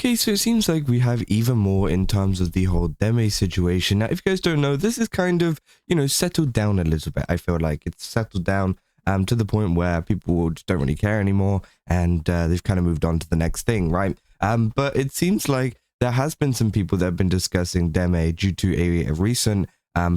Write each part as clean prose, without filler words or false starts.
Okay, so it seems like we have even more in terms of the whole Deme situation. Now, if you guys don't know, this is kind of, settled down a little bit. I feel like it's settled down to the point where people just don't really care anymore, and they've kind of moved on to the next thing, right? But it seems like there has been some people that have been discussing Deme due to a recent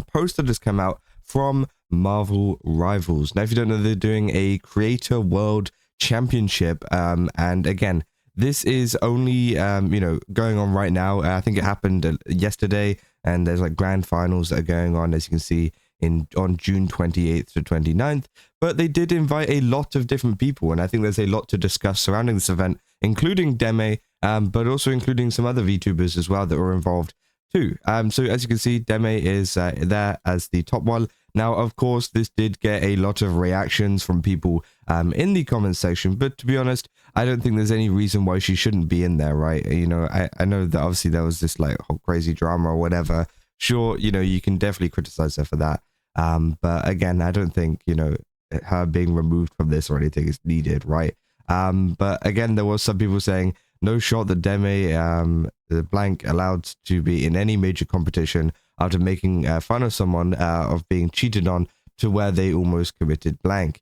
post that has come out from Marvel Rivals. Now, if you don't know, they're doing a Creator World Championship, and again, this is only, going on right now. I think it happened yesterday, and there's like grand finals that are going on, as you can see, on June 28th to 29th. But they did invite a lot of different people, and I think there's a lot to discuss surrounding this event, including Deme, but also including some other VTubers as well that were involved too. So as you can see, Deme is there as the top one. Now, of course, this did get a lot of reactions from people in the comment section, but to be honest, I don't think there's any reason why she shouldn't be in there, right? I know that obviously there was this like whole crazy drama or whatever. Sure, you can definitely criticize her for that. But again, I don't think, her being removed from this or anything is needed, right? But again, there was some people saying, no shot that Deme blank allowed to be in any major competition after making fun of someone of being cheated on to where they almost committed blank.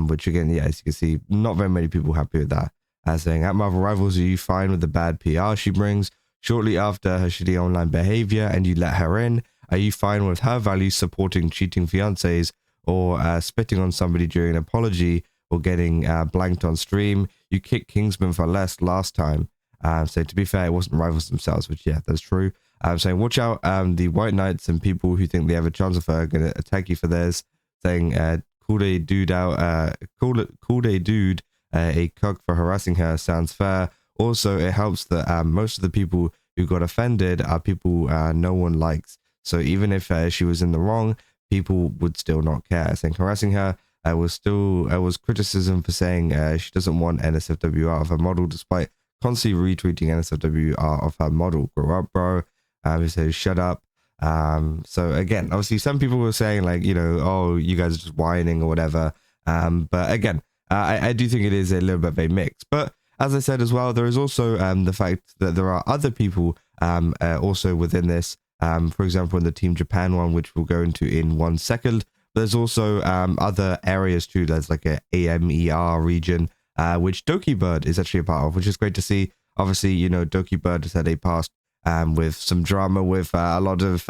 Which again, yeah, as you can see, not very many people happy with that. Saying, at Marvel Rivals, are you fine with the bad PR she brings shortly after her shitty online behavior and you let her in? Are you fine with her values supporting cheating fiancés or spitting on somebody during an apology or getting blanked on stream? You kicked Kingsman for less last time. So to be fair, it wasn't Rivals themselves, which yeah, that's true. Saying, watch out, the White Knights and people who think they have a chance of her are going to attack you for theirs. Saying, called a dude a cuck for harassing her sounds fair. Also, it helps that most of the people who got offended are people no one likes. So even if she was in the wrong, people would still not care. Saying harassing her was criticism for saying she doesn't want NSFW out of her model, despite constantly retweeting NSFW out of her model. Grow up, bro. He says shut up. So again, obviously some people were saying like, oh, you guys are just whining or whatever. But again, I do think it is a little bit of a mix. But as I said as well, there is also the fact that there are other people also within this. For example, in the Team Japan one, which we'll go into in 1 second. There's also other areas too. There's like a AMER region, which Dokibird is actually a part of, which is great to see. Obviously, Dokibird has had a past with some drama with a lot of,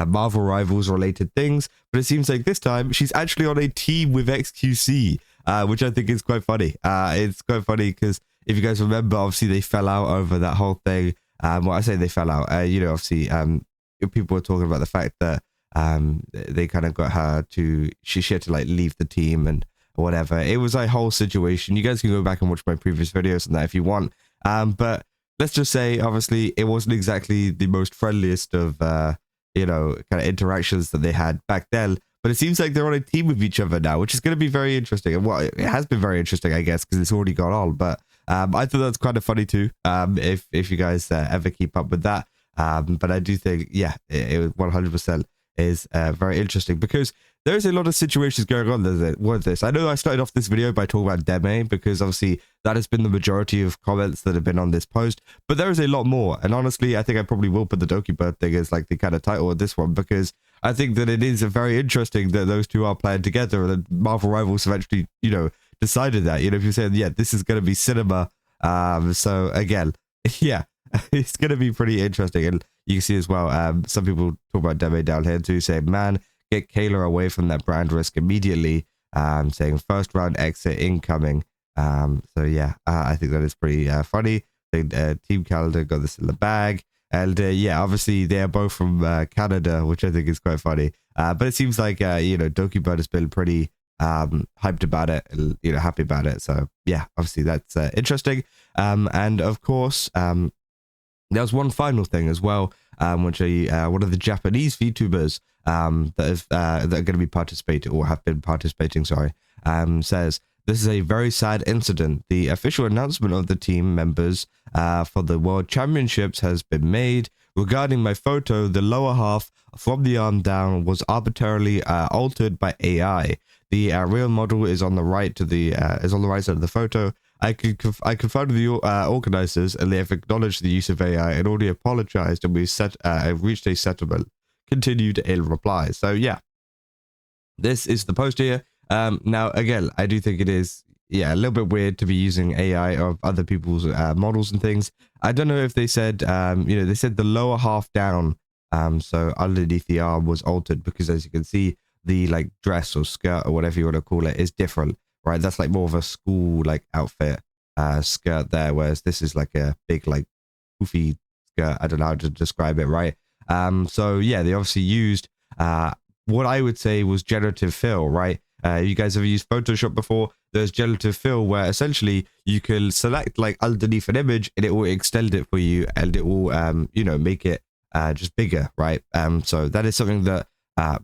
Marvel Rivals related things. But it seems like this time she's actually on a team with XQC, which I think is quite funny. It's quite funny because if you guys remember, obviously they fell out over that whole thing. Well, I say they fell out, obviously people were talking about the fact that they kind of got her to, she had to like leave the team and whatever. It was a whole situation. You guys can go back and watch my previous videos on that if you want. But let's just say, obviously, it wasn't exactly the most friendliest of, kind of interactions that they had back then. But it seems like they're on a team with each other now, which is going to be very interesting. And well, it has been very interesting, I guess, because it's already gone on. But I thought that's kind of funny too, if you guys ever keep up with that. But I do think, yeah, it 100% is very interesting because there's a lot of situations going on with this. I know I started off this video by talking about Deme because obviously that has been the majority of comments that have been on this post, but there is a lot more. And honestly, I think I probably will put the Dokibird thing as like the kind of title of this one because I think that it is very interesting that those two are playing together and that Marvel Rivals have actually, decided that, if you're saying, yeah, this is going to be cinema. So again, yeah, it's going to be pretty interesting. And you can see as well, some people talk about Deme down here too, saying, man, get Kayla away from that brand risk immediately. Saying first round exit incoming. So yeah, I think that is pretty funny. Team Calendar got this in the bag. And yeah, obviously they are both from Canada, which I think is quite funny. But it seems like, Dokibird has been pretty hyped about it, happy about it. So yeah, obviously that's interesting. And of course, there was one final thing as well, which one of the Japanese VTubers that are going to be participating or have been participating, says, this is a very sad incident. The official announcement of the team members for the World Championships has been made. Regarding my photo, the lower half from the arm down was arbitrarily altered by AI. The real model is on the right side of the photo. I confirmed with the organizers, and they have acknowledged the use of AI and already apologized, and we've reached a settlement. Continued in reply. So yeah, this is the post here. Now again, I do think it is a little bit weird to be using AI of other people's models and things. I don't know if they said they said the lower half down, so underneath the arm was altered, because as you can see, the like dress or skirt or whatever you want to call it is different, right? That's like more of a school like outfit skirt there, whereas this is like a big like poofy skirt. I don't know how to describe it, right? So yeah, they obviously used what I would say was generative fill, right? You guys have used Photoshop before. There's generative fill, where essentially you can select like underneath an image and it will extend it for you, and it will make it just bigger, right? So that is something that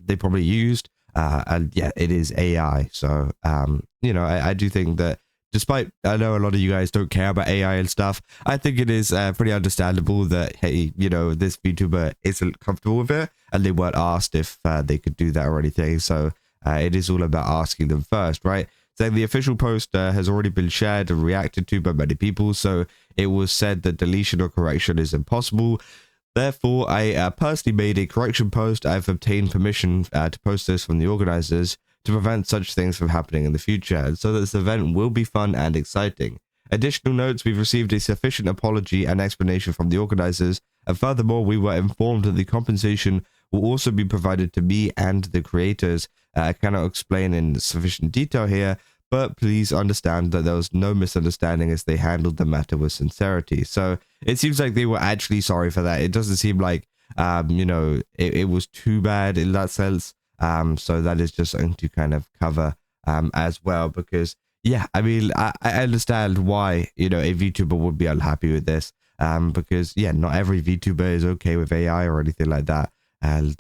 they probably used, and yeah, it is AI. So I do think that, despite I know a lot of you guys don't care about AI and stuff, I think it is pretty understandable that, hey, this VTuber isn't comfortable with it, and they weren't asked if they could do that or anything. So it is all about asking them first, right? So the official post has already been shared and reacted to by many people. So it was said that deletion or correction is impossible. Therefore, I personally made a correction post. I've obtained permission to post this from the organizers to prevent such things from happening in the future, and so that this event will be fun and exciting. Additional notes: we've received a sufficient apology and explanation from the organizers, and furthermore, we were informed that the compensation will also be provided to me and the creators. I cannot explain in sufficient detail here, but please understand that there was no misunderstanding, as they handled the matter with sincerity. So it seems like they were actually sorry for that. It doesn't seem like it was too bad in that sense. So that is just something to kind of cover as well, because yeah, I mean, I understand why a VTuber would be unhappy with this, because yeah, not every VTuber is okay with AI or anything like that. And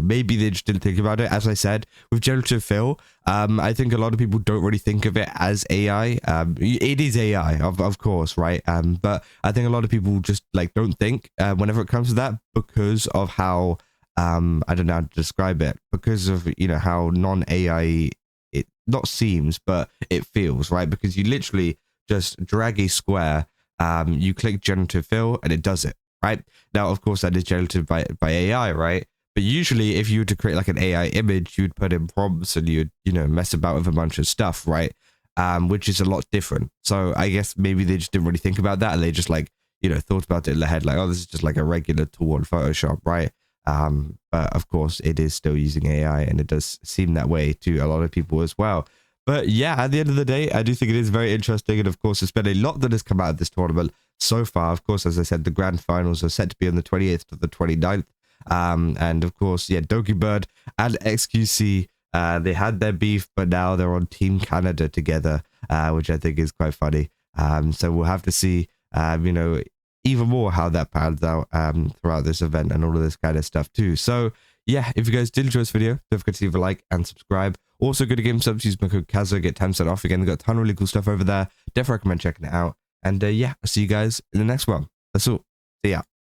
maybe they just didn't think about it. As I said, with generative fill, I think a lot of people don't really think of it as AI. It is AI, of course, right? But I think a lot of people just like don't think whenever it comes to that, because of how I don't know how to describe it, because of how non-AI it not seems, but it feels, right? Because you literally just drag a square, you click generative fill, and it does it. Right now, of course, that is generated by AI, right? But usually, if you were to create like an AI image, you'd put in prompts and you'd mess about with a bunch of stuff, right? Which is a lot different. So I guess maybe they just didn't really think about that, and they just like thought about it in their head, like, oh, this is just like a regular tool on Photoshop, right? But of course, it is still using AI, and it does seem that way to a lot of people as well. But yeah, at the end of the day, I do think it is very interesting. And of course, there's been a lot that has come out of this tournament so far. Of course, as I said, the grand finals are set to be on the 28th to the 29th. And of course, yeah, Dokibird and XQC, they had their beef, but now they're on Team Canada together, which I think is quite funny. So we'll have to see, even more how that pans out throughout this event and all of this kind of stuff too. So yeah, if you guys did enjoy this video, don't forget to leave a like and subscribe. Also, go to GameSubs, use my code Kazo, get 10% off. Again, they've got a ton of really cool stuff over there. Definitely recommend checking it out. And yeah, I'll see you guys in the next one. That's all. See ya.